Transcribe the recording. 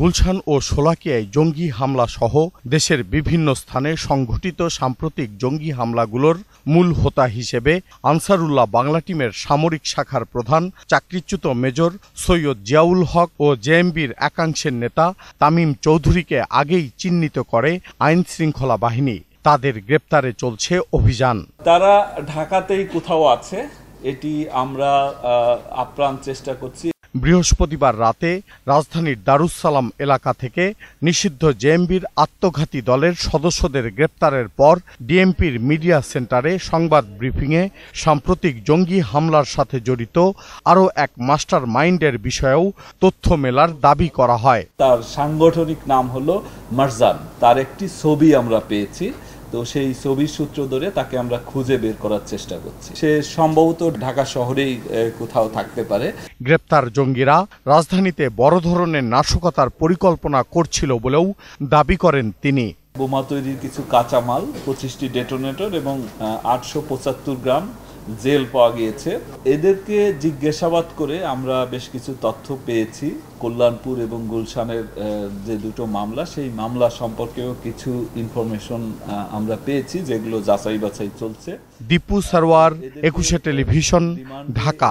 গুলশান ও শোলাকিয়ায় জঙ্গি হামলা সহ দেশের বিভিন্ন স্থানে সংঘটিত সাম্প্রতিক জঙ্গি হামলাগুলোর মূল হোতা হিসেবে আনসারুল্লাহ বাংলা টিমের সামরিক শাখার প্রধান চাকরিচ্যুত মেজর সৈয়দ জিয়াউল হক ও জেএমবির একাংশের নেতা তামিম চৌধুরীকে আগেই চিহ্নিত করে আইনশৃঙ্খলা বাহিনী। তাদের গ্রেপ্তারে চলছে অভিযান। তারা ঢাকাতেই কোথাও আছে, এটি আমরা আপ্রাণ চেষ্টা করছি। বৃহস্পতিবার রাতে রাজধানীর দারুস-সালাম এলাকা থেকে নিষিদ্ধ জেএমবির আত্মঘাতী দলের সদস্যদের গ্রেপ্তারের পর ডিএমপির মিডিয়া সেন্টারে সংবাদ ব্রিফিংয়ে সাম্প্রতিক জঙ্গি হামলার সাথে জড়িত আরও এক মাস্টার মাইন্ডের বিষয়েও তথ্য মেলার দাবি করা হয়। তার সাংগঠনিক নাম হলো মারজান। তার একটি ছবি আমরা পেয়েছি, তো সেই ছবির সূত্র ধরে তাকে আমরা খুঁজে বের করার চেষ্টা করছি। সে সম্ভবত ঢাকা শহরেই কোথাও থাকতে পারে। গ্রেপ্তার জঙ্গিরা রাজধানীতে বড় ধরনের নাশকতার পরিকল্পনা করছিল বলেও দাবি করেন তিনি। বোমা তৈরির কিছু কাঁচামাল, 25টি ডেটোনেটর এবং 875 গ্রাম জেল পাওয়া গিয়েছে। এদেরকে জিজ্ঞাসাবাদ করে আমরা বেশ কিছু তথ্য পেয়েছি। কল্যাণপুর এবং গুলশানের যে দুটো মামলা, সেই মামলা সম্পর্কেও কিছু ইনফরমেশন আমরা পেয়েছি, যেগুলো যাচাই বাছাই চলছে। দীপু সারওয়ার, 21 টেলিভিশন, ঢাকা।